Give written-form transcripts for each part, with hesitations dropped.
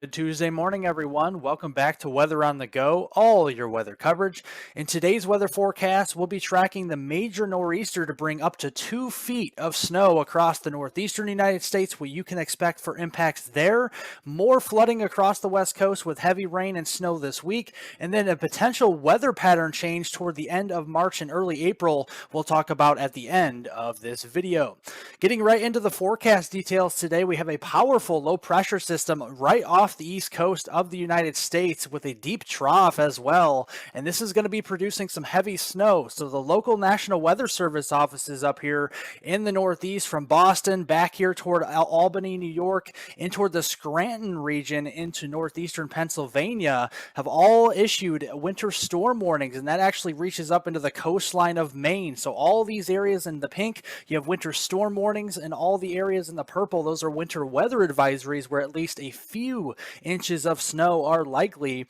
Good Tuesday morning, everyone. Welcome back to Weather on the Go, all your weather coverage. In today's weather forecast, we'll be tracking the major nor'easter to bring up to 2 feet of snow across the northeastern United States, what you can expect for impacts there. More flooding across the west coast with heavy rain and snow this week, and then a potential weather pattern change toward the end of March and early April we'll talk about at the end of this video. Getting right into the forecast details today, we have a powerful low pressure system right off the east coast of the United States with a deep trough as well. And this is going to be producing some heavy snow. So the local National Weather Service offices up here in the Northeast from Boston back here toward Albany, New York, and toward the Scranton region into northeastern Pennsylvania have all issued winter storm warnings. And that actually reaches up into the coastline of Maine. So all these areas in the pink, you have winter storm warnings, and all the areas in the purple, those are winter weather advisories where at least a few inches of snow are likely.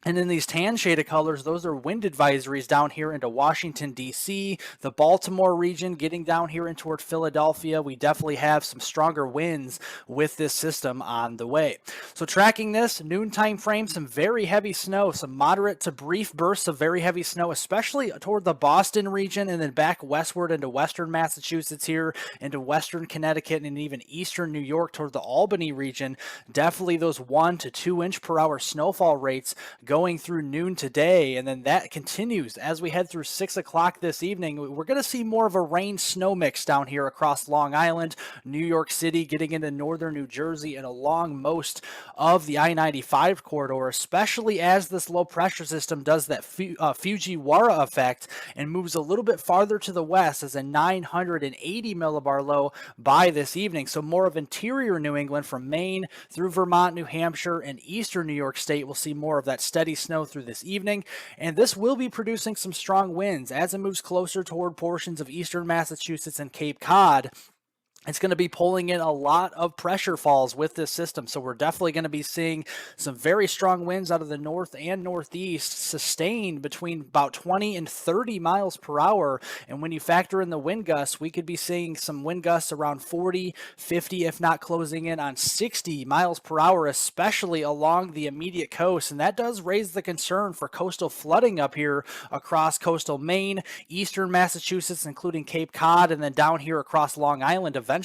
And in these tan shaded colors, those are wind advisories down here into Washington, D.C., the Baltimore region, getting down here in toward Philadelphia. We definitely have some stronger winds with this system on the way. So tracking this, noon time frame, some very heavy snow, some moderate to brief bursts of very heavy snow, especially toward the Boston region and then back westward into western Massachusetts here, into western Connecticut and even eastern New York toward the Albany region. Definitely those 1 to 2 inch per hour snowfall rates going through noon today, and then that continues as we head through 6 o'clock this evening. We're going to see more of a rain snow mix down here across Long Island, New York City, getting into northern New Jersey and along most of the I-95 corridor, especially as this low pressure system does that Fujiwara effect and moves a little bit farther to the west as a 980 millibar low by this evening. So more of interior New England from Maine through Vermont, New Hampshire, and eastern New York State will see more of that steady snow through this evening, and this will be producing some strong winds as it moves closer toward portions of eastern Massachusetts and Cape Cod. It's going to be pulling in a lot of pressure falls with this system. So we're definitely going to be seeing some very strong winds out of the north and northeast, sustained between about 20 and 30 miles per hour. And when you factor in the wind gusts, we could be seeing some wind gusts around 40, 50, if not closing in on 60 miles per hour, especially along the immediate coast. And that does raise the concern for coastal flooding up here across coastal Maine, eastern Massachusetts, including Cape Cod, and then down here across Long Island eventually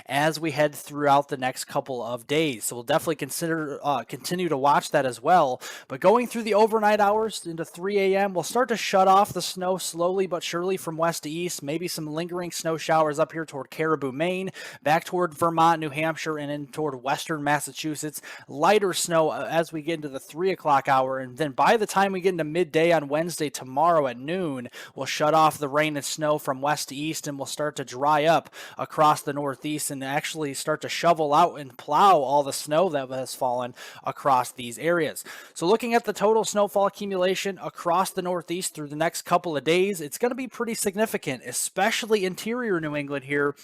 as we head throughout the next couple of days. So we'll definitely continue to watch that as well. But going through the overnight hours into 3 a.m., we'll start to shut off the snow slowly but surely from west to east. Maybe some lingering snow showers up here toward Caribou, Maine, back toward Vermont, New Hampshire, and in toward western Massachusetts. Lighter snow as we get into the 3 o'clock hour. And then by the time we get into midday on Wednesday tomorrow at noon, we'll shut off the rain and snow from west to east, and we'll start to dry up across the northeast and actually start to shovel out and plow all the snow that has fallen across these areas. So looking at the total snowfall accumulation across the northeast through the next couple of days, it's going to be pretty significant, especially interior New England here,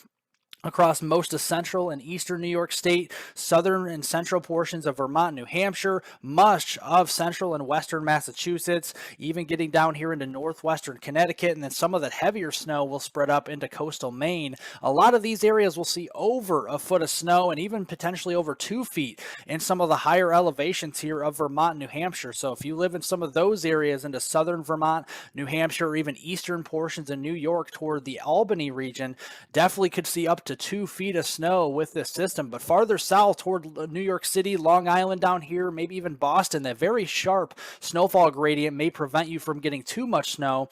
across most of central and eastern New York State, southern and central portions of Vermont, New Hampshire, much of central and western Massachusetts, even getting down here into northwestern Connecticut, and then some of that heavier snow will spread up into coastal Maine. A lot of these areas will see over a foot of snow and even potentially over 2 feet in some of the higher elevations here of Vermont and New Hampshire. So if you live in some of those areas into southern Vermont, New Hampshire, or even eastern portions of New York toward the Albany region, definitely could see up to 2 feet of snow with this system. But farther south toward New York City, Long Island down here, maybe even Boston, that very sharp snowfall gradient may prevent you from getting too much snow.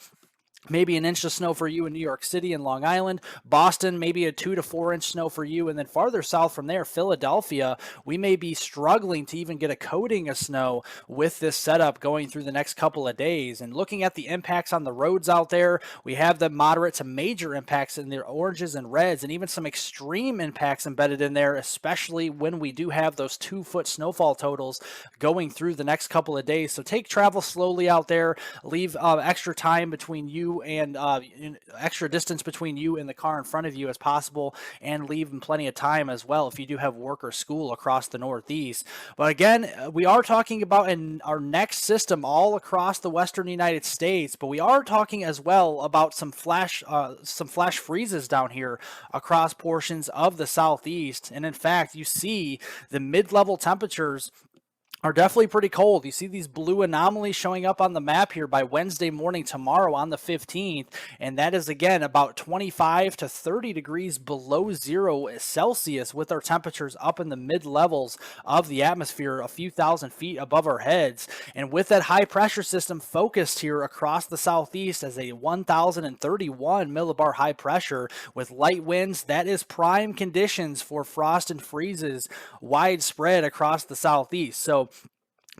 Maybe an inch of snow for you in New York City and Long Island. Boston, maybe a 2 to 4 inch snow for you. And then farther south from there, Philadelphia, we may be struggling to even get a coating of snow with this setup going through the next couple of days. And looking at the impacts on the roads out there, we have the moderate to major impacts in the oranges and reds, and even some extreme impacts embedded in there, especially when we do have those 2-foot snowfall totals going through the next couple of days. So take travel slowly out there, leave extra time between you you and extra distance between you and the car in front of you as possible, and leave them plenty of time as well if you do have work or school across the Northeast. But again, we are talking about in our next system all across the western United States, but we are talking as well about some flash freezes down here across portions of the Southeast. And in fact, you see the mid-level temperatures are definitely pretty cold. You see these blue anomalies showing up on the map here by Wednesday morning tomorrow on the 15th, and that is again about 25 to 30 degrees below 0 Celsius, with our temperatures up in the mid levels of the atmosphere, a few thousand feet above our heads. And with that high pressure system focused here across the southeast as a 1031 millibar high pressure with light winds, that is prime conditions for frost and freezes widespread across the southeast. So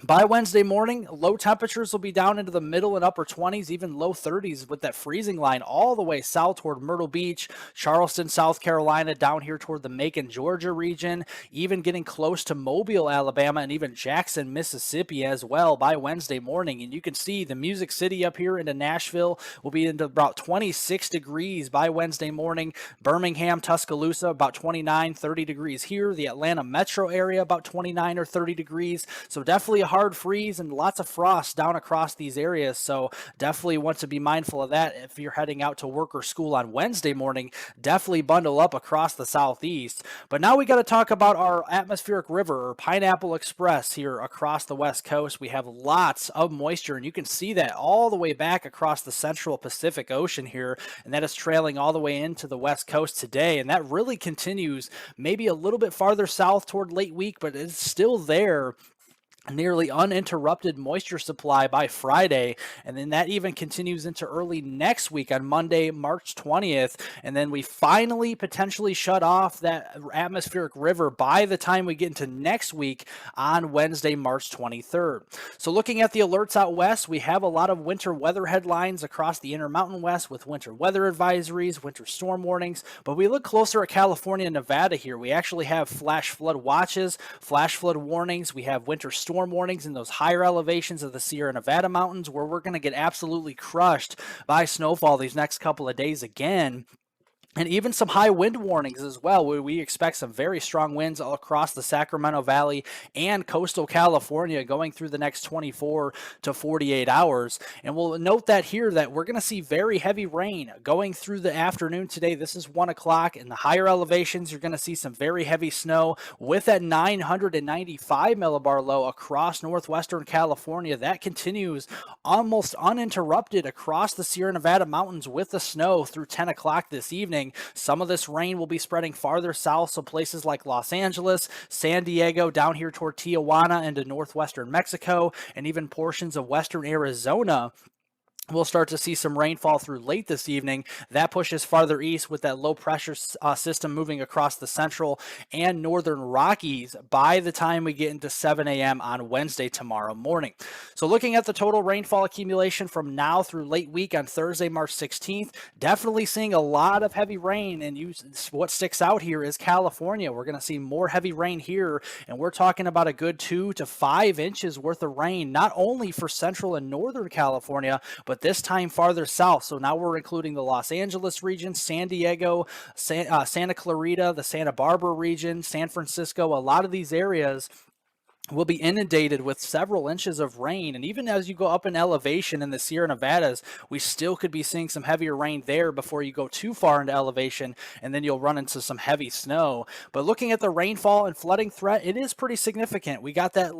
by Wednesday morning, low temperatures will be down into the middle and upper 20s, even low 30s, with that freezing line all the way south toward Myrtle Beach, Charleston, South Carolina, down here toward the Macon, Georgia region, even getting close to Mobile, Alabama, and even Jackson, Mississippi as well by Wednesday morning. And you can see the Music City up here into Nashville will be into about 26 degrees by Wednesday morning. Birmingham, Tuscaloosa, about 29, 30 degrees here. The Atlanta metro area, about 29 or 30 degrees. So definitely a hard freeze and lots of frost down across these areas, so definitely want to be mindful of that if you're heading out to work or school on Wednesday morning. Definitely bundle up across the southeast. But now we got to talk about our atmospheric river, or Pineapple Express, here across the west coast. We have lots of moisture, and you can see that all the way back across the central Pacific Ocean here, and that is trailing all the way into the west coast today, and that really continues maybe a little bit farther south toward late week, but it's still there, nearly uninterrupted moisture supply by Friday, and then that even continues into early next week on Monday, March 20th, and then we finally potentially shut off that atmospheric river by the time we get into next week on Wednesday, March 23rd. So looking at the alerts out west, we have a lot of winter weather headlines across the Intermountain West with winter weather advisories, winter storm warnings, but we look closer at California and Nevada here. We actually have flash flood watches, flash flood warnings, we have winter storm warnings in those higher elevations of the Sierra Nevada mountains, where we're going to get absolutely crushed by snowfall these next couple of days again. And even some high wind warnings as well, where we expect some very strong winds all across the Sacramento Valley and coastal California going through the next 24 to 48 hours. And we'll note that here that we're going to see very heavy rain going through the afternoon today. This is 1 o'clock. In the higher elevations, you're going to see some very heavy snow with that 995 millibar low across northwestern California. That continues almost uninterrupted across the Sierra Nevada mountains with the snow through 10 o'clock this evening. Some of this rain will be spreading farther south, so places like Los Angeles, San Diego, down here toward Tijuana into northwestern Mexico, and even portions of western Arizona. We'll start to see some rainfall through late this evening. That pushes farther east with that low pressure system moving across the central and northern Rockies by the time we get into 7 a.m. on Wednesday tomorrow morning. So looking at the total rainfall accumulation from now through late week on Thursday, March 16th, definitely seeing a lot of heavy rain. And what sticks out here is California. We're going to see more heavy rain here, and we're talking about a good 2 to 5 inches worth of rain, not only for central and northern California, but this time farther south. So now we're including the Los Angeles region, San Diego, Santa Clarita, the Santa Barbara region, San Francisco. A lot of these areas will be inundated with several inches of rain. And even as you go up in elevation in the Sierra Nevadas, we still could be seeing some heavier rain there before you go too far into elevation, and then you'll run into some heavy snow. But looking at the rainfall and flooding threat, it is pretty significant. We got that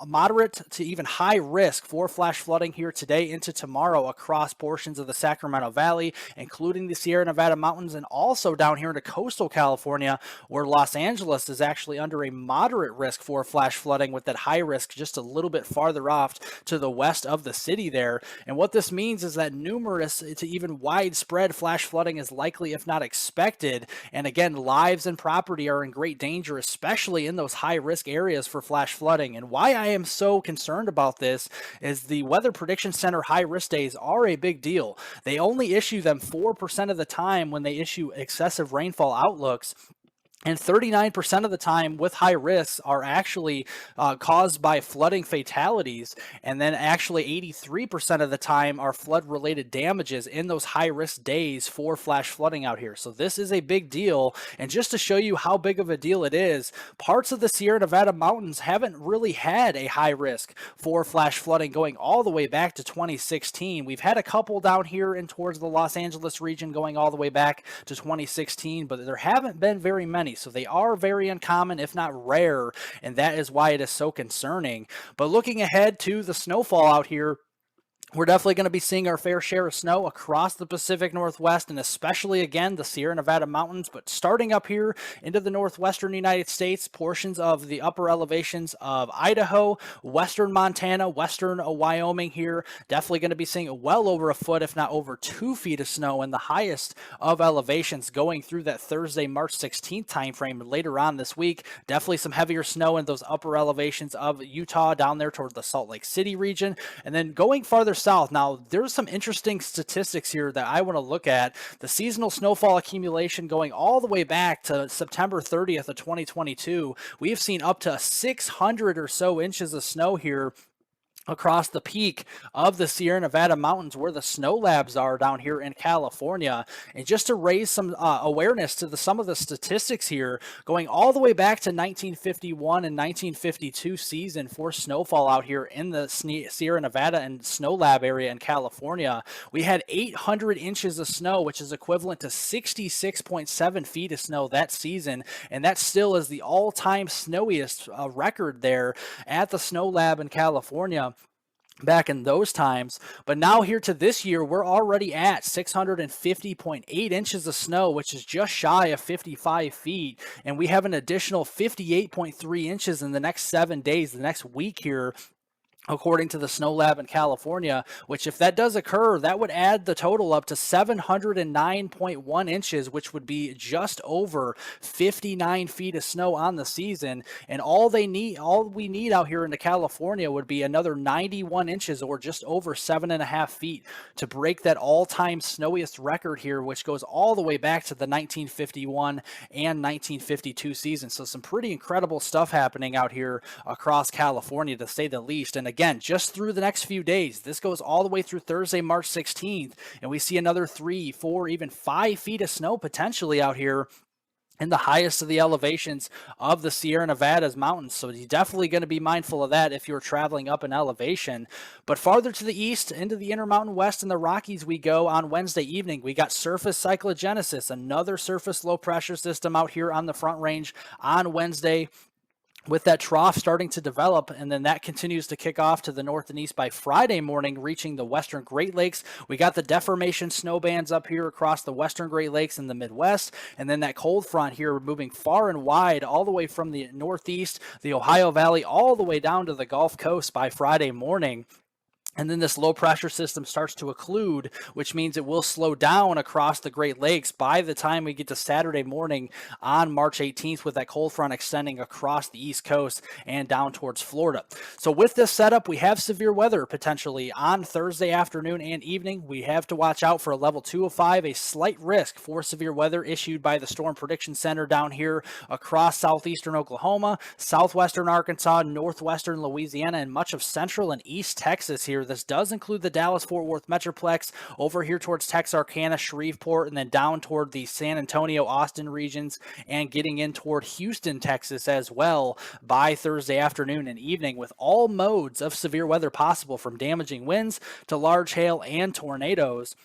moderate to even high risk for flash flooding here today into tomorrow across portions of the Sacramento Valley, including the Sierra Nevada mountains, and also down here into coastal California, where Los Angeles is actually under a moderate risk for flash flooding, with that high risk just a little bit farther off to the west of the city there. And what this means is that numerous to even widespread flash flooding is likely, if not expected. And again, lives and property are in great danger, especially in those high risk areas for flash flooding. And why I am so concerned about this is the Weather Prediction Center high risk days are a big deal. They only issue them 4% of the time when they issue excessive rainfall outlooks. And 39% of the time with high risks are actually caused by flooding fatalities. And then actually 83% of the time are flood related damages in those high risk days for flash flooding out here. So this is a big deal. And just to show you how big of a deal it is, parts of the Sierra Nevada mountains haven't really had a high risk for flash flooding going all the way back to 2016. We've had a couple down here in towards the Los Angeles region going all the way back to 2016, but there haven't been very many. So they are very uncommon, if not rare, and that is why it is so concerning. But looking ahead to the snowfall out here, we're definitely going to be seeing our fair share of snow across the Pacific Northwest and especially, again, the Sierra Nevada mountains. But starting up here into the northwestern United States, portions of the upper elevations of Idaho, western Montana, western Wyoming here, definitely going to be seeing well over a foot, if not over 2 feet of snow in the highest of elevations going through that Thursday, March 16th timeframe later on this week. Definitely some heavier snow in those upper elevations of Utah down there toward the Salt Lake City region. And then going farther south. Now, there's some interesting statistics here that I want to look at. The seasonal snowfall accumulation going all the way back to September 30th of 2022. We have seen up to 600 or so inches of snow here across the peak of the Sierra Nevada mountains where the snow labs are down here in California. And just to raise some awareness to some of the statistics here, going all the way back to 1951 and 1952 season for snowfall out here in the Sierra Nevada and snow lab area in California, we had 800 inches of snow, which is equivalent to 66.7 feet of snow that season. And that still is the all-time snowiest record there at the snow lab in California back in those times. But now here to this year, we're already at 650.8 inches of snow, which is just shy of 55 feet. And we have an additional 58.3 inches in the next 7 days, the next week here, according to the snow lab in California, which if that does occur, that would add the total up to 709.1 inches, which would be just over 59 feet of snow on the season. And all we need out here in California would be another 91 inches or just over 7.5 feet to break that all-time snowiest record here, which goes all the way back to the 1951 and 1952 season. So some pretty incredible stuff happening out here across California, to say the least. And again, just through the next few days, this goes all the way through Thursday, March 16th, and we see another 3, 4, even 5 feet of snow potentially out here in the highest of the elevations of the Sierra Nevadas mountains. So you're definitely going to be mindful of that if you're traveling up in elevation. But farther to the east, into the Intermountain West and the Rockies we go on Wednesday evening. We got surface cyclogenesis, another surface low pressure system out here on the Front Range on Wednesday, with that trough starting to develop, and then that continues to kick off to the north and east by Friday morning, reaching the western Great Lakes. We got the deformation snow bands up here across the western Great Lakes and the Midwest, and then that cold front here moving far and wide all the way from the northeast, the Ohio Valley, all the way down to the Gulf Coast by Friday morning. And then this low pressure system starts to occlude, which means it will slow down across the Great Lakes by the time we get to Saturday morning on March 18th, with that cold front extending across the East Coast and down towards Florida. So with this setup, we have severe weather potentially on Thursday afternoon and evening. We have to watch out for a level 2 of 5, a slight risk for severe weather issued by the Storm Prediction Center down here across southeastern Oklahoma, southwestern Arkansas, northwestern Louisiana, and much of central and east Texas here. This does include the Dallas-Fort Worth Metroplex over here towards Texarkana, Shreveport, and then down toward the San Antonio, Austin regions, and getting in toward Houston, Texas as well by Thursday afternoon and evening, with all modes of severe weather possible, from damaging winds to large hail and tornadoes.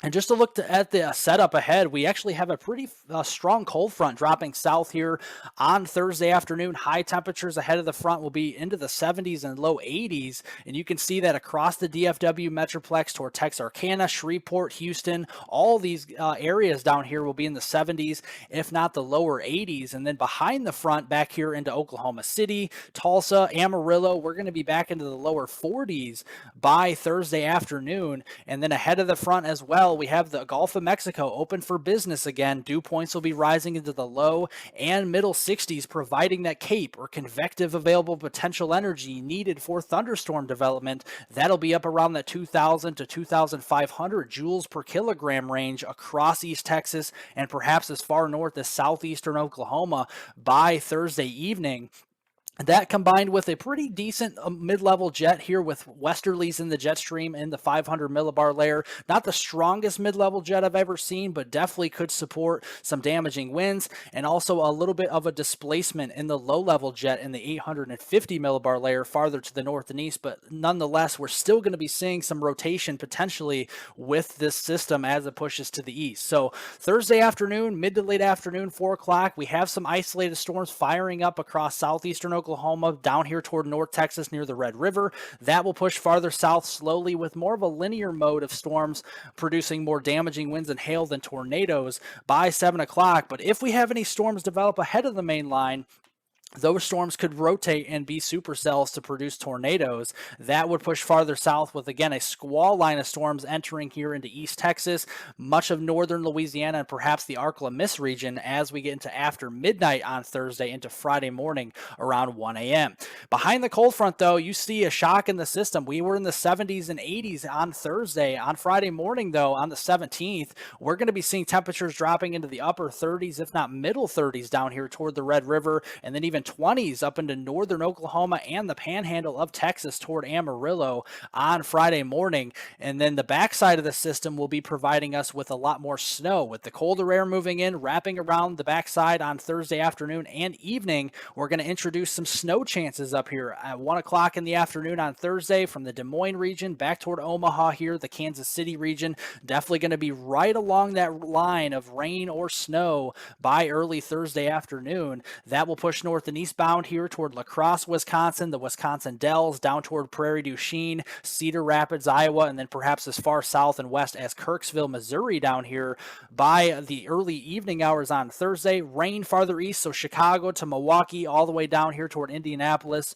And just to look at the setup ahead, we actually have a pretty strong cold front dropping south here on Thursday afternoon. High temperatures ahead of the front will be into the 70s and low 80s. And you can see that across the DFW Metroplex toward Texarkana, Shreveport, Houston, all these areas down here will be in the 70s, if not the lower 80s. And then behind the front back here into Oklahoma City, Tulsa, Amarillo, we're going to be back into the lower 40s by Thursday afternoon. And then ahead of the front as well, well, we have the Gulf of Mexico open for business again. Dew points will be rising into the low and middle 60s, providing that CAPE or convective available potential energy needed for thunderstorm development. That'll be up around that 2,000 to 2,500 joules per kilogram range across East Texas and perhaps as far north as southeastern Oklahoma by Thursday evening. That combined with a pretty decent mid-level jet here with westerlies in the jet stream in the 500 millibar layer. Not the strongest mid-level jet I've ever seen, but definitely could support some damaging winds, and also a little bit of a displacement in the low-level jet in the 850 millibar layer farther to the north and east. But nonetheless, we're still going to be seeing some rotation potentially with this system as it pushes to the east. So Thursday afternoon, mid to late afternoon, 4 o'clock, we have some isolated storms firing up across southeastern Oklahoma, down here toward North Texas near the Red River. That will push farther south slowly with more of a linear mode of storms producing more damaging winds and hail than tornadoes by 7 o'clock. But if we have any storms develop ahead of the main line, those storms could rotate and be supercells to produce tornadoes. That would push farther south with, again, a squall line of storms entering here into East Texas, much of northern Louisiana, and perhaps the Ark-La-Miss region as we get into after midnight on Thursday into Friday morning around 1 a.m. Behind the cold front, though, you see a shock in the system. We were in the 70s and 80s on Thursday. On Friday morning, though, on the 17th, we're going to be seeing temperatures dropping into the upper 30s, if not middle 30s down here toward the Red River, and then even 20s up into northern Oklahoma and the panhandle of Texas toward Amarillo on Friday morning. And then the backside of the system will be providing us with a lot more snow, with the colder air moving in, wrapping around the backside on Thursday afternoon and evening. We're going to introduce some snow chances up here at 1 o'clock in the afternoon on Thursday from the Des Moines region back toward Omaha here, the Kansas City region. Definitely going to be right along that line of rain or snow by early Thursday afternoon. That will push north and eastbound here toward La Crosse, Wisconsin, the Wisconsin Dells, down toward Prairie du Chien, Cedar Rapids, Iowa, and then perhaps as far south and west as Kirksville, Missouri down here by the early evening hours on Thursday. Rain farther east, so Chicago to Milwaukee, all the way down here toward Indianapolis,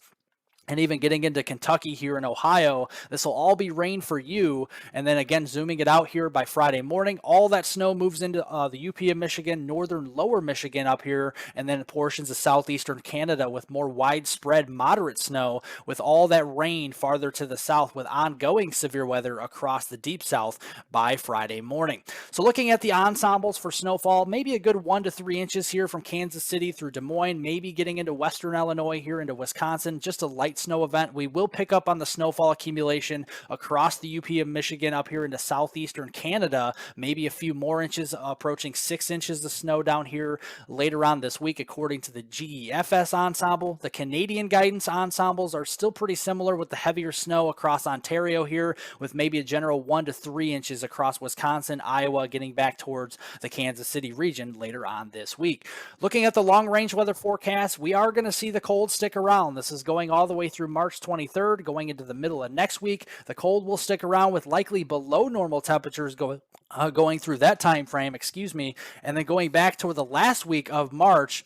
and even getting into Kentucky here in Ohio. This will all be rain for you. And then again, zooming it out here by Friday morning, all that snow moves into the UP of Michigan, northern lower Michigan up here, and then portions of southeastern Canada with more widespread moderate snow, with all that rain farther to the south with ongoing severe weather across the deep south by Friday morning. So looking at the ensembles for snowfall, maybe a good 1 to 3 inches here from Kansas City through Des Moines, maybe getting into western Illinois here into Wisconsin, just a light snow event. We will pick up on the snowfall accumulation across the UP of Michigan up here into southeastern Canada, maybe a few more inches, approaching 6 inches of snow down here later on this week according to the GEFS ensemble. The Canadian guidance ensembles are still pretty similar with the heavier snow across Ontario here, with maybe a general 1 to 3 inches across Wisconsin, Iowa, getting back towards the Kansas City region later on this week. Looking at the long range weather forecast, we are going to see the cold stick around. This is going all the way through March 23rd, going into the middle of next week. The cold will stick around with likely below normal temperatures going through that time frame, and then going back toward the last week of March.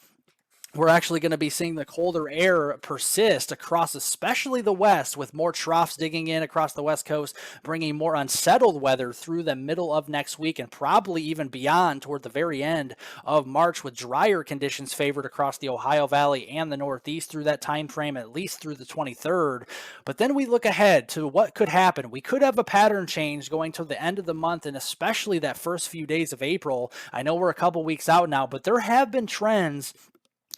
We're actually going to be seeing the colder air persist across especially the west, with more troughs digging in across the west coast, bringing more unsettled weather through the middle of next week and probably even beyond toward the very end of March, with drier conditions favored across the Ohio Valley and the Northeast through that time frame, at least through the 23rd. But then we look ahead to what could happen. We could have a pattern change going to the end of the month, and especially that first few days of April. I know we're a couple weeks out now, but there have been trends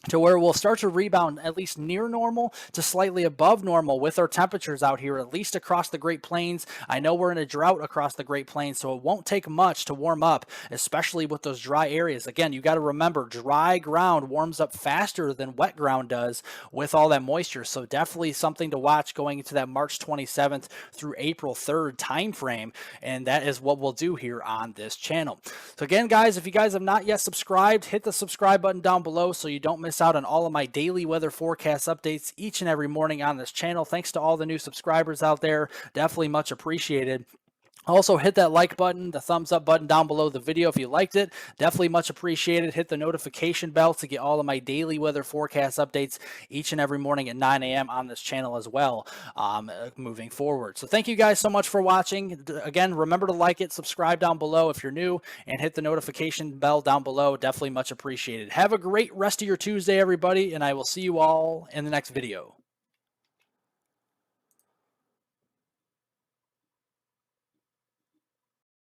to where we'll start to rebound at least near normal to slightly above normal with our temperatures out here, at least across the Great Plains. I know we're in a drought across the Great Plains, so it won't take much to warm up, especially with those dry areas. Again, you got to remember, dry ground warms up faster than wet ground does with all that moisture, so definitely something to watch going into that March 27th through April 3rd time frame, and that is what we'll do here on this channel. So again, guys, if you guys have not yet subscribed, hit the subscribe button down below so you don't miss out on all of my daily weather forecast updates each and every morning on this channel. Thanks to all the new subscribers out there. Definitely much appreciated. Also, hit that like button, the thumbs up button down below the video if you liked it. Definitely much appreciated. Hit the notification bell to get all of my daily weather forecast updates each and every morning at 9 a.m. on this channel as well, moving forward. So thank you guys so much for watching. Again, remember to like it, subscribe down below if you're new, and hit the notification bell down below. Definitely much appreciated. Have a great rest of your Tuesday, everybody, and I will see you all in the next video.